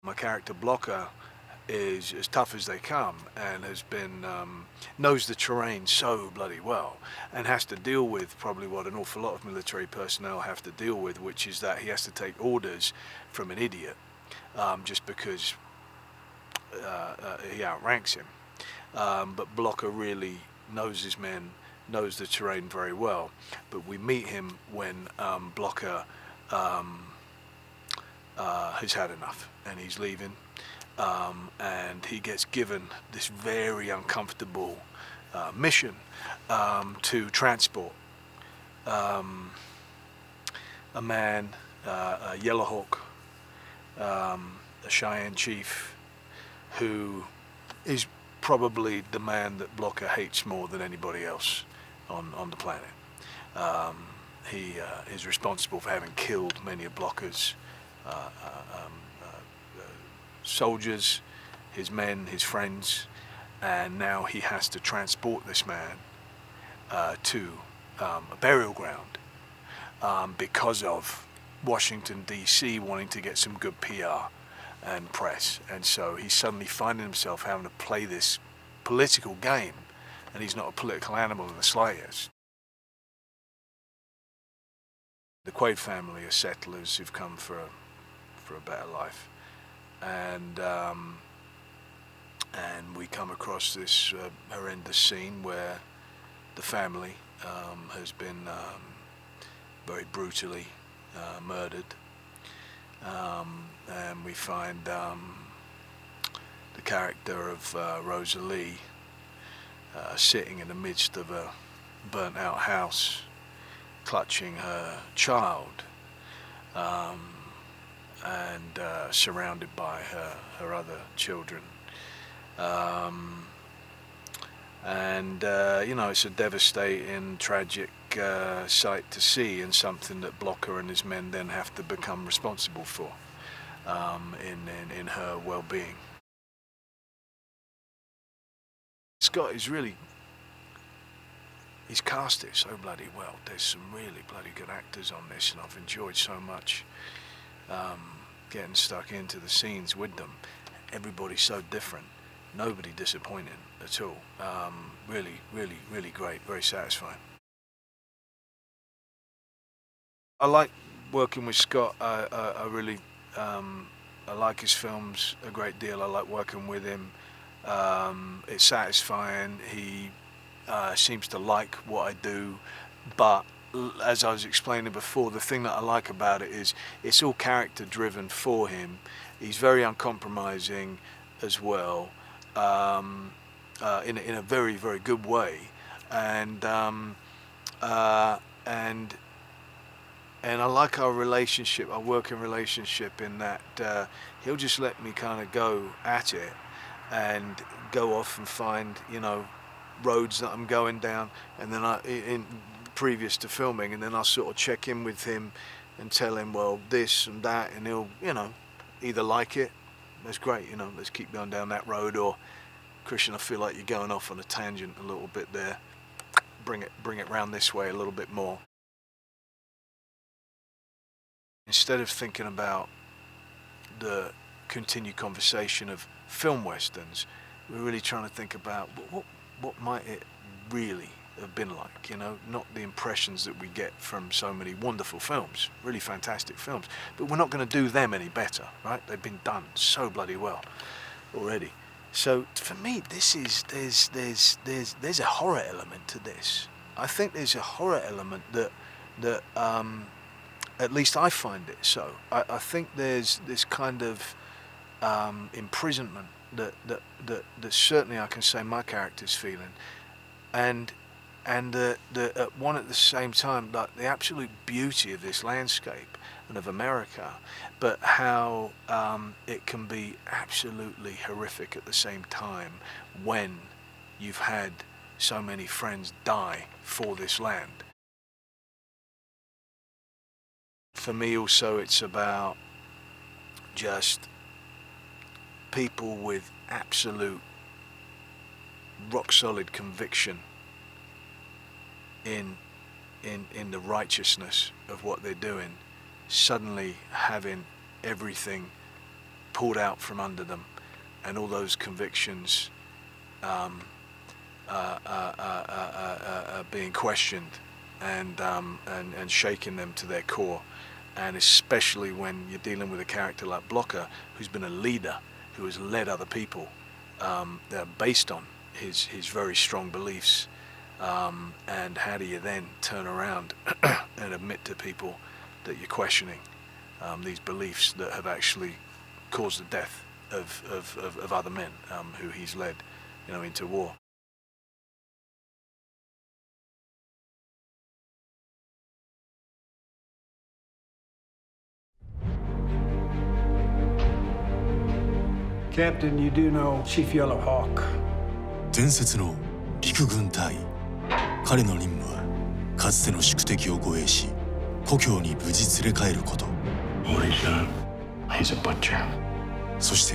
My character Blocker is as tough as they come and has been knows the terrain so bloody well and has to deal with probably what an awful lot of military personnel have to deal with, which is that he has to take orders from an idiot just because he outranks him. But Blocker really knows his men, knows the terrain very well. But we meet him when Blocker has had enough and he's leaving. And he gets given this very uncomfortable mission to transport a man, a Yellowhawk, a Cheyenne chief, who is probably the man that Blocker hates more than anybody else on the planet. He is responsible for having killed many of Blocker's soldiers, his men, his friends, and now he has to transport this man to a burial ground because of Washington DC wanting to get some good PR and press, and so he's suddenly finding himself having to play this political game, and he's not a political animal in the slightest. The Quaid family are settlers who've come for a better life. And we come across this horrendous scene where the family has been very brutally murdered, and we find the character of Rosalie sitting in the midst of a burnt-out house, clutching her child. And surrounded by her other children. You know, it's a devastating, tragic sight to see, and something that Blocker and his men then have to become responsible for in her well-being. Scott is really, he's cast it so bloody well. There's some really bloody good actors on this, and I've enjoyed so much getting stuck into the scenes with them. Everybody's so different. Nobody disappointing at all. Really great. Very satisfying. I like working with Scott. I really I like his films a great deal. I like working with him. It's satisfying. He seems to like what I do, but as I was explaining before, the thing that I like about it is it's all character driven for him. He's very uncompromising as well, in a very good way, and I like our relationship, our working relationship, in that he'll just let me kind of go at it and go off and find, you know, roads that I'm going down, and then previous to filming, and then I'll sort of check in with him and tell him, well, this and that, and he'll, you know, either like it, that's great, you know, let's keep going down that road, or Christian, I feel like you're going off on a tangent a little bit there, bring it round this way a little bit more. Instead of thinking about the continued conversation of film westerns, we're really trying to think about what might it really have been like, you know, not the impressions that we get from so many wonderful films, really fantastic films, but we're not going to do them any better, right? They've been done so bloody well already. So for me, there's a horror element to this. I think there's a horror element that at least I find it so. I think there's this kind of imprisonment that certainly I can say my character's feeling, and at the same time, like the absolute beauty of this landscape and of America, but how it can be absolutely horrific at the same time when you've had so many friends die for this land. For me also, it's about just people with absolute rock solid conviction in the righteousness of what they're doing, suddenly having everything pulled out from under them, and all those convictions being questioned and shaking them to their core. And especially when you're dealing with a character like Blocker, who's been a leader, who has led other people, based on his very strong beliefs. And how do you then turn around and admit to people that you're questioning these beliefs that have actually caused the death of other men who he's led, into war. Captain, you do know Chief Yellow Hawk. 伝説の陸軍隊員。彼の任務はかつての宿敵を護衛し、故郷に無事連れ帰ること。そして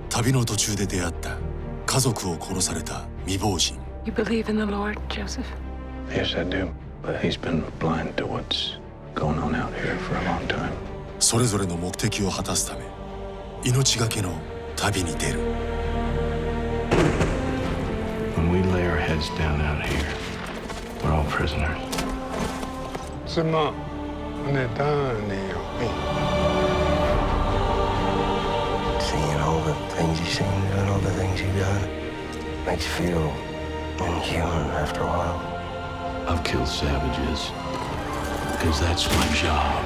旅の途中で出会った家族を殺された未亡人。You believe in the Lord, Joseph? Yes, I do. But he's been blind to what's going on out here for a long time. それぞれの目的を果たすため、命がけの旅に出る。When we lay our heads down out here, we're all prisoners. Seeing all the things you've seen and all the things you've done makes you feel inhuman after a while. I've killed savages because that's my job.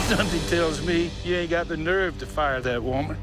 Something tells me you ain't got the nerve to fire that woman.